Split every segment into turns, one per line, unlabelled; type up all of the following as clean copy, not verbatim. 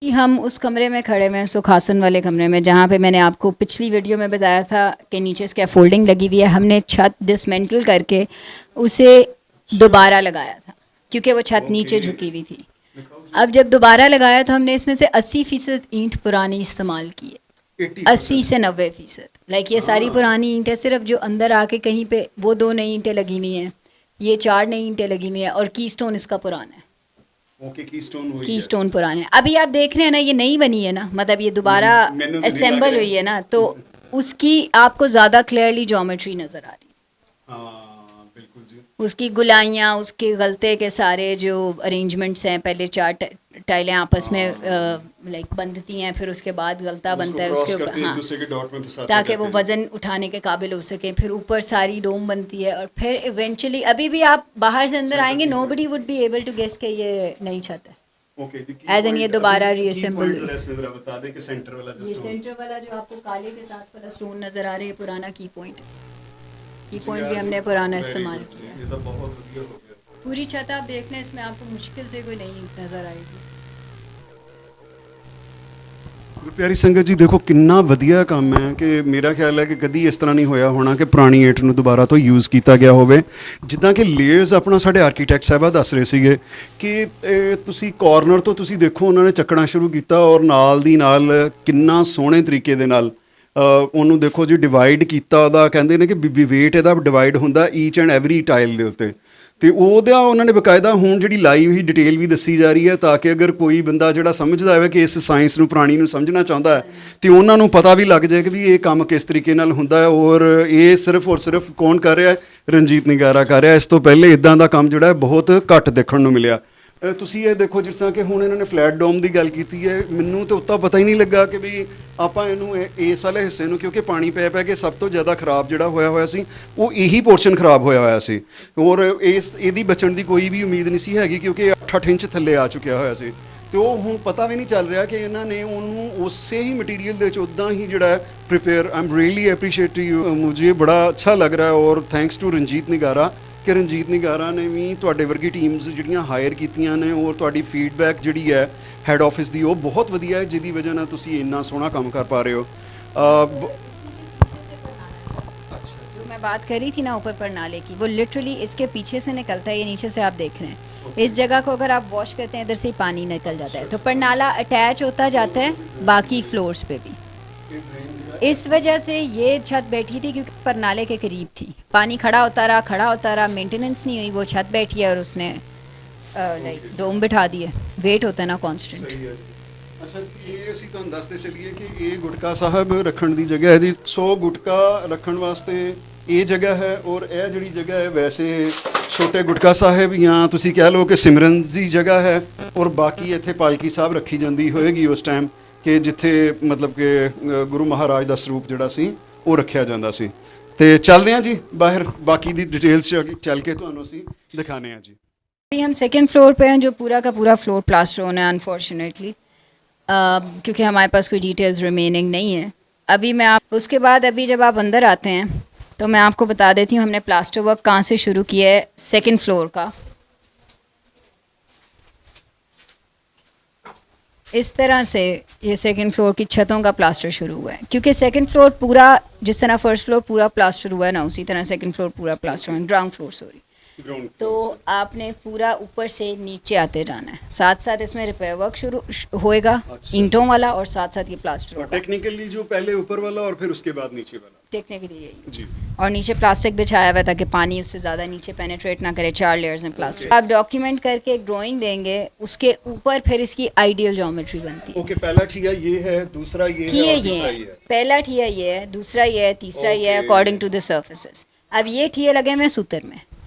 कि हम उस कमरे में खड़े हुए हैं, सुखासन वाले कमरे में, जहाँ पे मैंने आपको पिछली वीडियो में बताया था कि नीचे स्कैफोल्डिंग लगी हुई है। हमने छत डिसमेंटल करके उसे दोबारा लगाया था क्योंकि वो छत नीचे झुकी हुई थी। अब जब दोबारा लगाया तो हमने इसमें से 80% ईंट पुरानी इस्तेमाल की है, 80 से 90%। लाइक ये सारी पुरानी ईंट है, सिर्फ जो अंदर आके कहीं पे वो 2 नई ईंटें लगी हुई हैं, ये 4 नई ईंटें लगी हुई हैं और की स्टोन इसका पुराना है।
ओके, कीस्टोन हुई
की
है।
स्टोन पुराने हैं। अभी आप देख रहे हैं ना, ये नई बनी है ना, मतलब ये दोबारा
मैंने तो नहीं लग
असेंबल
रहा
हुई है ना, तो उसकी आपको ज़्यादा क्लियरली ज्योमेट्री नज़र आ रही है।
हाँ बिल्कुल जी।
उसकी गुलाइयाँ, उसके गलते के सारे जो अरेंजमेंट्स हैं, पहले 4 टाइलें आपस में लाइक बंधती हैं, फिर उसके बाद गलता बनता है उसके ऊपर,
एक
हाँ,
दूसरे के डॉट में फंसाते
ताकि वो
जाते हैं।
वज़न उठाने के काबिल हो सके। फिर ऊपर सारी डोम बनती है और फिर इवेंचुअली अभी भी आप बाहर से अंदर आएंगे, nobody would be able to guess के ये नई छत है।
ओके जी,
As in ये दोबारा reassemble
पॉइंट जरा इसमें जरा बता दें कि सेंटर वाला जो
ये
stone-
सेंटर वाला जो आपको काले के साथ वाला स्टोन नज़र आ रहा है, ये पुराना की पॉइंट
जी,
भी
आज
हमने पुराना
very
इस्तेमाल
good जी,
किया।
ये तो बहुत बढ़िया हो गया।
पूरी छत आप देख लें, इसमें आपको मुश्किल से कोई नई नज़र आएगी।
ਪਿਆਰੀ ਸੰਗਤ ਜੀ, ਦੇਖੋ ਕਿੰਨਾ ਵਧੀਆ ਕੰਮ ਹੈ ਕਿ ਮੇਰਾ ਖਿਆਲ ਹੈ ਕਿ ਕਦੀ ਇਸ ਤਰ੍ਹਾਂ ਨਹੀਂ ਹੋਇਆ ਹੋਣਾ ਕਿ ਪੁਰਾਣੀ ਈਂਟ ਨੂੰ ਦੁਬਾਰਾ ਤੋਂ ਯੂਜ਼ ਕੀਤਾ ਗਿਆ ਹੋਵੇ। ਜਿੱਦਾਂ ਕਿ ਲੇਅਰਸ ਆਪਣਾ ਸਾਡੇ ਆਰਕੀਟੈਕਟ ਸਾਹਿਬਾ ਦੱਸ ਰਹੇ ਸੀਗੇ ਕਿ ਤੁਸੀਂ ਕਾਰਨਰ ਤੋਂ ਤੁਸੀਂ ਦੇਖੋ ਉਹਨਾਂ ਨੇ ਚੱਕਣਾ ਸ਼ੁਰੂ ਕੀਤਾ ਔਰ ਨਾਲ ਦੀ ਨਾਲ ਕਿੰਨਾ ਸੋਹਣੇ ਤਰੀਕੇ ਦੇ ਨਾਲ ਉਹਨੂੰ ਦੇਖੋ ਜੀ ਡਿਵਾਈਡ ਕੀਤਾ। ਉਹਦਾ ਕਹਿੰਦੇ ਨੇ ਕਿ ਵੇਟ ਇਹਦਾ ਡਿਵਾਈਡ ਹੁੰਦਾ ਈਚ ਐਂਡ ਐਵਰੀ ਟਾਈਲ ਦੇ ਉੱਤੇ, ਅਤੇ ਉਹਦਾ ਉਹਨਾਂ ਨੇ ਬਕਾਇਦਾ ਹੁਣ ਜਿਹੜੀ ਲਾਈਵ ਹੀ ਡਿਟੇਲ ਵੀ ਦੱਸੀ ਜਾ ਰਹੀ ਹੈ ਤਾਂ ਕਿ ਅਗਰ ਕੋਈ ਬੰਦਾ ਜਿਹੜਾ ਸਮਝਦਾ ਹੋਵੇ ਕਿ ਇਸ ਸਾਇੰਸ ਨੂੰ ਪੁਰਾਣੀ ਨੂੰ ਸਮਝਣਾ ਚਾਹੁੰਦਾ ਹੈ ਅਤੇ ਉਹਨਾਂ ਨੂੰ ਪਤਾ ਵੀ ਲੱਗ ਜਾਏ ਕਿ ਵੀ ਇਹ ਕੰਮ ਕਿਸ ਤਰੀਕੇ ਨਾਲ ਹੁੰਦਾ ਹੈ। ਔਰ ਇਹ ਸਿਰਫ ਔਰ ਸਿਰਫ ਕੌਣ ਕਰ ਰਿਹਾ ਹੈ? ਰਣਜੀਤ ਨਿਗਾਰਾ ਕਰ ਰਿਹਾ। ਇਸ ਤੋਂ ਪਹਿਲੇ ਇੱਦਾਂ ਦਾ ਕੰਮ ਜਿਹੜਾ ਹੈ ਬਹੁਤ ਘੱਟ ਦੇਖਣ ਨੂੰ ਮਿਲਿਆ। ਤੁਸੀਂ ਇਹ ਦੇਖੋ, ਜਿਸ ਤਰ੍ਹਾਂ ਕਿ ਹੁਣ ਇਹਨਾਂ ਨੇ ਫਲੈਟ ਡੋਮ ਦੀ ਗੱਲ ਕੀਤੀ ਹੈ, ਮੈਨੂੰ ਤਾਂ ਉੱਤਾ ਪਤਾ ਹੀ ਨਹੀਂ ਲੱਗਾ ਕਿ ਵੀ ਆਪਾਂ ਇਹਨੂੰ ਇਸ ਵਾਲੇ ਹਿੱਸੇ ਨੂੰ, ਕਿਉਂਕਿ ਪਾਣੀ ਪੈ ਪੈ ਕੇ ਸਭ ਤੋਂ ਜ਼ਿਆਦਾ ਖਰਾਬ ਜਿਹੜਾ ਹੋਇਆ ਸੀ ਉਹ ਇਹੀ ਪੋਰਸ਼ਨ ਖਰਾਬ ਹੋਇਆ ਸੀ। ਔਰ ਇਹਦੀ ਬਚਣ ਦੀ ਕੋਈ ਵੀ ਉਮੀਦ ਨਹੀਂ ਸੀ ਹੈਗੀ ਕਿਉਂਕਿ 8-8 ਇੰਚ ਥੱਲੇ ਆ ਚੁੱਕਿਆ ਹੋਇਆ ਸੀ। ਅਤੇ ਉਹ ਹੁਣ ਪਤਾ ਵੀ ਨਹੀਂ ਚੱਲ ਰਿਹਾ ਕਿ ਇਹਨਾਂ ਨੇ ਉਹਨੂੰ ਉਸੇ ਹੀ ਮਟੀਰੀਅਲ ਦੇ ਵਿੱਚ ਉੱਦਾਂ ਹੀ ਜਿਹੜਾ ਹੈ prepare. I am really appreciate you, ਮੁਝੇ ਬੜਾ ਅੱਛਾ ਲੱਗ ਰਿਹਾ। ਔਰ ਥੈਂਕਸ ਟੂ ਰਣਜੀਤ ਨਿਗਾਰਾ ਕਿ ਰਣਜੀਤ ਨਿਗਾਰਾ ਨੇ ਵੀ ਤੁਹਾਡੇ ਵਰਗੀ ਟੀਮਸ ਜਿਹੜੀਆਂ ਹਾਇਰ ਕੀਤੀਆਂ ਨੇ ਔਰ ਤੁਹਾਡੀ ਫੀਡਬੈਕ ਜਿਹੜੀ ਹੈ ਹੈਡ ਆਫਿਸ ਦੀ ਉਹ ਬਹੁਤ ਵਧੀਆ ਹੈ, ਜਿਹਦੀ ਵਜ੍ਹਾ ਨਾਲ ਤੁਸੀਂ ਇੰਨਾ ਸੋਹਣਾ ਕੰਮ ਕਰ ਪਾ ਰਹੇ ਹੋ।
जो मैं बात करी थी ना ऊपर परनाले की, वो लिटरली इसके पीछे से निकलता है। ये नीचे से आप देख रहे हैं, इस जगह को अगर आप वॉश करते हैं इधर से ही पानी निकल जाता है, तो परनाला अटैच होता जाता है बाकी फ्लोर्स पे भी। इस वजह से ये छत बैठी थी क्योंकि परनाले के करीब थी। पानी खड़ा होता रहा, मेंटेनेंस नहीं हुई, वो छत बैठी है और उसने लाइक डोम बिठा दिए। वेट होता है ना कांस्टेंट।
ਅੱਛਾ, ਇਹ ਅਸੀਂ ਤੁਹਾਨੂੰ ਦੱਸਦੇ ਚੱਲੀਏ ਕਿ ਇਹ ਗੁਟਕਾ ਸਾਹਿਬ ਰੱਖਣ ਦੀ ਜਗ੍ਹਾ ਹੈ ਜੀ। ਸੋ ਗੁਟਕਾ ਰੱਖਣ ਵਾਸਤੇ ਇਹ ਜਗ੍ਹਾ ਹੈ ਔਰ ਇਹ ਜਿਹੜੀ ਜਗ੍ਹਾ ਹੈ ਵੈਸੇ ਛੋਟੇ ਗੁਟਕਾ ਸਾਹਿਬ ਜਾਂ ਤੁਸੀਂ ਕਹਿ ਲਓ ਕਿ ਸਿਮਰਨ ਦੀ ਜਗ੍ਹਾ ਹੈ। ਔਰ ਬਾਕੀ ਇੱਥੇ ਪਾਲਕੀ ਸਾਹਿਬ ਰੱਖੀ ਜਾਂਦੀ ਹੋਏਗੀ ਉਸ ਟਾਈਮ ਕਿ ਜਿੱਥੇ ਮਤਲਬ ਕਿ ਗੁਰੂ ਮਹਾਰਾਜ ਦਾ ਸਰੂਪ ਜਿਹੜਾ ਸੀ ਉਹ ਰੱਖਿਆ ਜਾਂਦਾ ਸੀ। ਅਤੇ ਚੱਲਦੇ ਹਾਂ ਜੀ ਬਾਹਰ, ਬਾਕੀ ਦੀ ਡਿਟੇਲਸ ਚੱਲ ਕੇ ਤੁਹਾਨੂੰ ਅਸੀਂ ਦਿਖਾਉਂਦੇ ਹਾਂ ਜੀ।
अभी हम सेकेंड फ्लोर पे हैं, जो पूरा का पूरा फ्लोर प्लास्टर होना है अनफॉर्चुनेटली, क्योंकि हमारे पास कोई डिटेल्स रिमेनिंग नहीं है। अभी मैं आप उसके बाद अभी जब आप अंदर आते हैं तो मैं आपको बता देती हूँ हमने प्लास्टर वर्क कहाँ से शुरू किया है। सेकेंड फ्लोर का इस तरह से ये सेकंड फ्लोर की छतों का प्लास्टर शुरू हुआ है, क्योंकि सेकंड फ्लोर पूरा जिस तरह फर्स्ट फ्लोर पूरा प्लास्टर हुआ है ना, उसी तरह सेकंड फ्लोर पूरा प्लास्टर हुआ है। Ground floor sorry. तो आपने पूरा ऊपर से नीचे आते जाना है, साथ साथ इसमें रिपेयर वर्क शुरू होएगा।
अच्छा।
ईंटों वाला और साथ साथ ये प्लास्टर
और
होगा।
टेक्निकली जो पहले ऊपर वाला और फिर उसके बाद नीचे वाला
टेक्निकली यही
जी।
और नीचे प्लास्टिक बिछाया हुआ है ताकि पानी उससे ज़्यादा नीचे पेनिट्रेट ना करे। 4 लेयर्स में प्लास्टिक। आप डॉक्यूमेंट करके एक ड्राइंग देंगे, उसके ऊपर फिर इसकी आइडियल ज्योमेट्री बनती है।
ओके, पहला ठिया ये है, दूसरा ये है और तीसरा ये है।
पहला ठिया ये है, दूसरा ये है, तीसरा ये है,
Okay.
According to the surfaces. अब ये ठिए लगे हुए हैं सूतर में,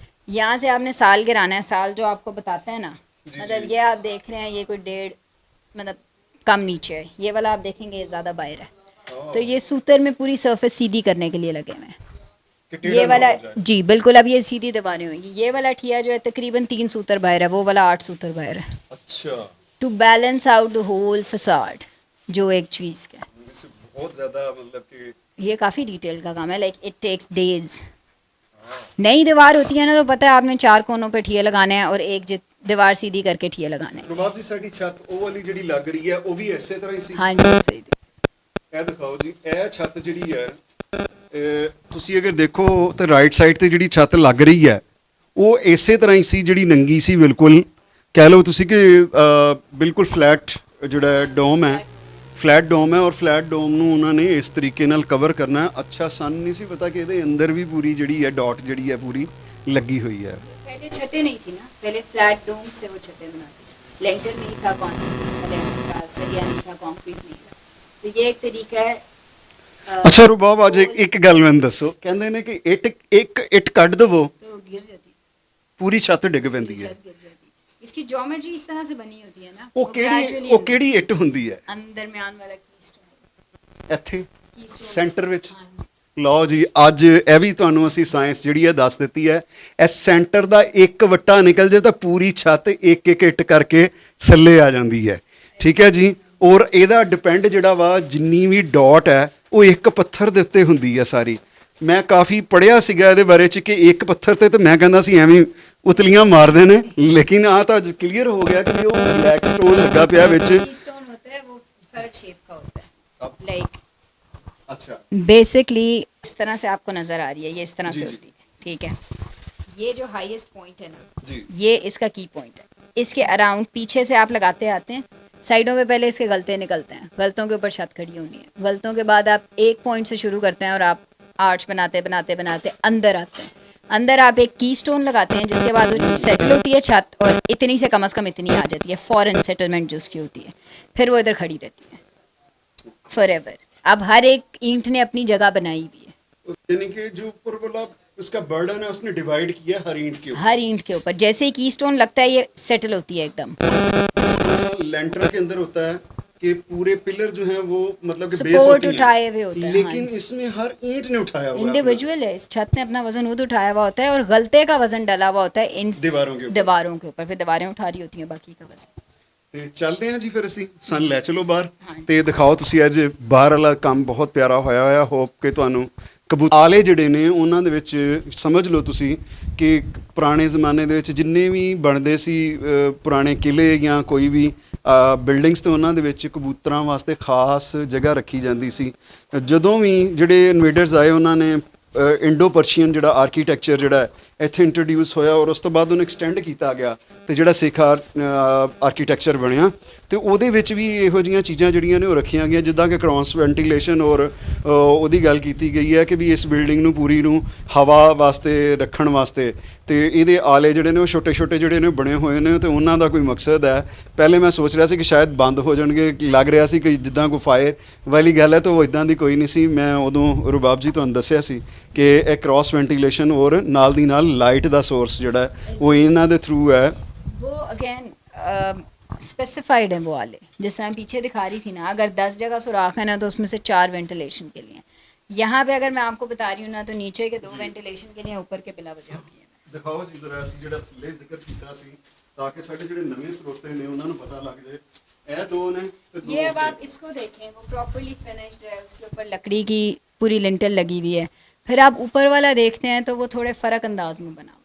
यहाँ से आपने साल गिराना है। साल जो आपको बताते हैं ना,
जी,
मतलब
जी।
ये आप देख रहे हैं ये कोई 1.5 मतलब कम नीचे है, ये वाला आप देखेंगे ये ज़्यादा बाहर है। तो ये सूतर में पूरी सरफेस सीधी करने के लिए लगे हुए हैं।
कि टेढ़ा
ये
ना
वाला
हो जाए।
जी बिल्कुल, अब ये सीधी दबाने होंगी। ये वाला ठिया जो है तकरीबन 3 सूतर बाहर है, वो वाला 8 सूतर बाहर है,
अच्छा,
to balance out the whole facade जो एक चीज़ का।
इससे बहुत ज्यादा मतलब कि
ये काफ़ी डिटेल का काम है, लाइक इट टेक्स डेज नई दीवार होती है ना तो पता है आपने 4 कोनों पे ठिये लगाने हैं और एक दीवार सीधी करके ठिये लगाने हैं।
ਰਬਾਬ ਜੀ ਸਾਡੀ ਛੱਤ ਉਹ ਵਾਲੀ ਜਿਹੜੀ ਲੱਗ ਰਹੀ ਹੈ ਉਹ ਵੀ ਇਸੇ ਤਰ੍ਹਾਂ ਹੀ ਸੀ।
हाँ जी सही थी।
ਇਹ ਦਿਖਾਓ ਜੀ, ਇਹ ਛੱਤ ਜਿਹੜੀ ਹੈ ਤੁਸੀਂ ਅਗਰ ਦੇਖੋ ਤੇ ਰਾਈਟ ਸਾਈਡ ਤੇ ਜਿਹੜੀ ਛੱਤ ਲੱਗ ਰਹੀ ਹੈ ਉਹ ਇਸੇ ਤਰ੍ਹਾਂ ਹੀ ਸੀ, ਜਿਹੜੀ ਨੰਗੀ ਸੀ ਬਿਲਕੁਲ। ਕਹਿ ਲਓ ਤੁਸੀਂ ਕਿ ਬਿਲਕੁਲ ਫਲੈਟ ਜਿਹੜਾ ਡੋਮ ਹੈ, ਫਲੈਟ ਡੋਮ ਹੈ, ਔਰ ਫਲੈਟ ਡੋਮ ਨੂੰ ਉਹਨਾਂ ਨੇ ਇਸ ਤਰੀਕੇ ਨਾਲ ਕਵਰ ਕਰਨਾ ਹੈ। ਅੱਛਾ ਸਨ नहीं ਸੀ ਪਤਾ ਕਿ ਇਹਦੇ ਅੰਦਰ ਵੀ ਪੂਰੀ ਜਿਹੜੀ ਹੈ ਡਾਟ ਜਿਹੜੀ ਹੈ ਪੂਰੀ ਲੱਗੀ ਹੋਈ ਹੈ।
पहले छतें नहीं थी ना, पहले फ्लैट डोम से वो छतें बनाते थे, लेंटर नहीं था, कॉन्क्रीट नहीं था, लेंटर था, सरिया नहीं था, कंक्रीट नहीं था। तो ये एक तरीका है।
ਅੱਛਾ ਰਬਾਬ ਅੱਜ ਇੱਕ ਗੱਲ ਮੈਨੂੰ ਦੱਸੋ, ਕਹਿੰਦੇ ਨੇ ਕਿ ਇੱਕ ਇੱਟ ਕੱਢ ਦਵੋ
तो वो गिर जाती,
ਪੂਰੀ ਛੱਤ ਡਿੱਗ ਪੈਂਦੀ ਹੈ।
छत गिर जाती। इसकी ज्योमेट्री इस तरह से बनी होती है ना,
ਉਹ
gradually
ਉਹ ਕਿਹੜੀ ਇੱਟ ਹੁੰਦੀ ਹੈ?
दरमियान वाला कीस्टोन,
ਇੱਥੇ
कीस्टोन
ਸੈਂਟਰ ਵਿੱਚ।
हाँ जी।
ਲਓ ਜੀ, ਅੱਜ ਇਹ ਵੀ ਤੁਹਾਨੂੰ ਅਸੀਂ ਸਾਇੰਸ ਜਿਹੜੀ ਹੈ ਦੱਸ ਦਿੱਤੀ ਹੈ। ਇਸ ਸੈਂਟਰ ਦਾ ਇੱਕ ਵੱਟਾ ਨਿਕਲ ਜੇ ਤਾਂ ਪੂਰੀ ਛੱਤ ਇੱਕ ਇੱਕ ਇੱਟ ਕਰਕੇ ਥੱਲੇ ਆ ਜਾਂਦੀ ਹੈ। ਠੀਕ ਹੈ ਜੀ। ਔਰ ਇਹਦਾ ਡਿਪੈਂਡ ਜਿਹੜਾ ਵਾ ਜਿੰਨੀ ਵੀ ਡਾਟ ਹੈ ਉਹ ਇੱਕ ਪੱਥਰ ਦੇ ਉੱਤੇ ਹੁੰਦੀ ਹੈ ਸਾਰੀ। ਮੈਂ ਕਾਫੀ ਪੜ੍ਹਿਆ ਸੀਗਾ ਇਹਦੇ ਬਾਰੇ ਚ ਕਿ ਇੱਕ ਪੱਥਰ ਤੇ ਮੈਂ ਕਹਿੰਦਾ ਸੀ ਐਵੇਂ ਉਤਲੀਆਂ ਮਾਰਦੇ ਨੇ, ਲੇਕਿਨ ਆ ਤਾਂ ਕਲੀਅਰ ਹੋ ਗਿਆ ਕਿ ਵੀ ਉਹ ਬਲੈਕ ਸਟੋਨ ਲੱਗਾ ਪਿਆ ਵਿੱਚ।
कीस्टोन होता है वो फर्क शेप का होता है, लाइक
ਅੱਛਾ
बेसिकली इस तरह से आपको नजर आ रही है, ये इस तरह
जी,
से
जी।
होती है। ठीक है, ये जो हाईएस्ट पॉइंट है ना,
जी।
ये इसका की पॉइंट है। इसके अराउंड पीछे से आप लगाते आते हैं, साइडों पे पहले इसके गलते निकलते हैं, गलतों के ऊपर छत खड़ी होनी है, गलतों के बाद आप एक पॉइंट से शुरू करते हैं और आप आर्च बनाते बनाते बनाते अंदर आते हैं। अंदर आप एक की स्टोन लगाते हैं जिसके बाद वो सेटल होती है छत, और इतनी से कम इतनी आ जाती है फॉरेन सेटलमेंट जो उसकी होती है, फिर वो इधर खड़ी रहती है फॉरएवर। अब हर एक ईंट ने अपनी जगह बनाई हुई है,
यानी कि जो ऊपर वाला उसका बर्डन है उसने डिवाइड किया हर ईंट के
हर ईंट के ऊपर। जैसे ही की स्टोन लगता है ये सेटल होती है एकदम।
ऊपर। लेंटर के अंदर होता है कि पूरे पिलर जो हैं वो मतलब कि बेस
सपोर्ट
होती हैं,
उठाए हुए होते हैं,
लेकिन
हाँ।
इसमें हर ईंट ने उठाया हुआ है
इंडिविजुअल है, इस छत ने अपना वजन खुद उठाया हुआ होता है और गलते का वजन डाला हुआ होता है इन
दीवारों के ऊपर।
दीवारों के ऊपर, फिर दीवारें उठा रही होती हैं बाकी का वजन।
ਤੇ ਚੱਲਦੇ ਹਾਂ ਜੀ ਫਿਰ ਅਸੀਂ, ਸਾਨੂੰ ਲੈ ਚਲੋ ਬਾਹਰ
ਹਾਂਜੀ।
ਤੇ ਦਿਖਾਓ ਤੁਸੀਂ ਅੱਜ ਬਾਹਰ ਵਾਲਾ ਕੰਮ ਬਹੁਤ ਪਿਆਰਾ ਹੋਇਆ ਹੋਪ ਕਿ ਤੁਹਾਨੂੰ ਕਬੂਤਰ ਜਿਹੜੇ ਨੇ ਉਹਨਾਂ ਦੇ ਵਿੱਚ ਸਮਝ ਲਓ ਤੁਸੀਂ ਕਿ ਪੁਰਾਣੇ ਜ਼ਮਾਨੇ ਦੇ ਵਿੱਚ ਜਿੰਨੇ ਵੀ ਬਣਦੇ ਸੀ ਪੁਰਾਣੇ ਕਿਲੇ ਜਾਂ ਕੋਈ ਵੀ ਬਿਲਡਿੰਗਸ ਤੇ ਉਹਨਾਂ ਦੇ ਵਿੱਚ ਕਬੂਤਰਾਂ ਵਾਸਤੇ ਖਾਸ ਜਗ੍ਹਾ ਰੱਖੀ ਜਾਂਦੀ ਸੀ। ਜਦੋਂ ਵੀ ਜਿਹੜੇ ਇਨਵੇਡਰਸ ਆਏ ਉਹਨਾਂ ਨੇ ਇੰਡੋ ਪਰਸ਼ੀਅਨ ਜਿਹੜਾ ਆਰਕੀਟੈਕਚਰ ਜਿਹੜਾ ਇੱਥੇ ਇੰਟਰੋਡਿਊਸ ਹੋਇਆ ਔਰ ਉਸ ਤੋਂ ਬਾਅਦ ਉਹਨੂੰ ਐਕਸਟੈਂਡ ਕੀਤਾ ਗਿਆ ਤੇ ਜਿਹੜਾ ਸਿੱਖ ਆਰਕੀਟੈਕਚਰ ਬਣਿਆ ਤੇ ਉਹਦੇ ਵਿੱਚ ਵੀ ਇਹੋ ਜਿਹੀਆਂ ਚੀਜ਼ਾਂ ਜਿਹੜੀਆਂ ਨੇ ਉਹ ਰੱਖੀਆਂ ਗਈਆਂ, ਜਿੱਦਾਂ ਕਿ ਕ੍ਰਾਸ ਵੈਂਟੀਲੇਸ਼ਨ ਔਰ ਉਹਦੀ ਗੱਲ ਕੀਤੀ ਗਈ ਹੈ ਕਿ ਵੀ ਇਸ ਬਿਲਡਿੰਗ ਨੂੰ ਪੂਰੀ ਨੂੰ ਹਵਾ ਵਾਸਤੇ ਰੱਖਣ ਵਾਸਤੇ ਤੇ ਇਹਦੇ ਆਲੇ ਜਿਹੜੇ ਨੇ ਉਹ ਛੋਟੇ ਛੋਟੇ ਜਿਹੜੇ ਨੇ ਬਣੇ ਹੋਏ ਨੇ ਤੇ ਉਹਨਾਂ ਦਾ ਕੋਈ ਮਕਸਦ ਹੈ। ਪਹਿਲੇ ਮੈਂ ਸੋਚ ਰਿਹਾ ਸੀ ਕਿ ਸ਼ਾਇਦ ਬੰਦ ਹੋ ਜਾਣਗੇ, ਲੱਗ ਰਿਹਾ ਸੀ ਕਿ ਜਿੱਦਾਂ ਕੋਈ ਫਾਇਰ ਵਾਲੀ ਗੱਲ ਹੈ, ਤਾਂ ਉਹ ਇਦਾਂ ਦੀ ਕੋਈ ਨਹੀਂ ਸੀ। ਮੈਂ ਉਦੋਂ ਰਬਾਬ ਜੀ ਤੁਹਾਨੂੰ ਦੱਸਿਆ ਸੀ ਕਿ ਇਹ ਕ੍ਰਾਸ ਵੈਂਟੀਲੇਸ਼ਨ ਔਰ ਨਾਲ ਦੀ ਨਾਲ ਲਾਈਟ ਦਾ ਸੋਰਸ ਜਿਹੜਾ ਹੈ ਉਹ ਇਹਨਾਂ ਦੇ ਥਰੂ ਹੈ।
वो अगेन स्पेसिफाइड है वो वाले, जिस तरह पीछे दिखा रही थी ना, अगर 10 जगह सुराख है ना तो उसमें से 4 वेंटिलेशन के लिए। यहाँ पे अगर मैं आपको बता रही हूँ ना तो नीचे के 2 वेंटिलेशन के लिए, ऊपर के बिला वजह की है।
ਦਿਖਾਓ ਜੀ ਜ਼ਰਾ ਅਸੀਂ ਜਿਹੜਾ ਥੱਲੇ ਜ਼ਿਕਰ ਕੀਤਾ ਸੀ ਤਾਂ ਕਿ ਸਾਡੇ ਜਿਹੜੇ ਨਵੇਂ ਸਰੋਤੇ ਨੇ ਉਹਨਾਂ ਨੂੰ ਪਤਾ ਲੱਗ ਜਾਏ। ਇਹ ਦੋ ਨੇ ਤੇ ਦੋ
ये अब आप इसको देखें, वो प्रॉपर्ली फिनिश्ड है, उसके ऊपर लकड़ी की पूरी लिंटल लगी हुई है। फिर आप ऊपर वाला देखते हैं तो वो थोड़े फ़र्क अंदाज में बना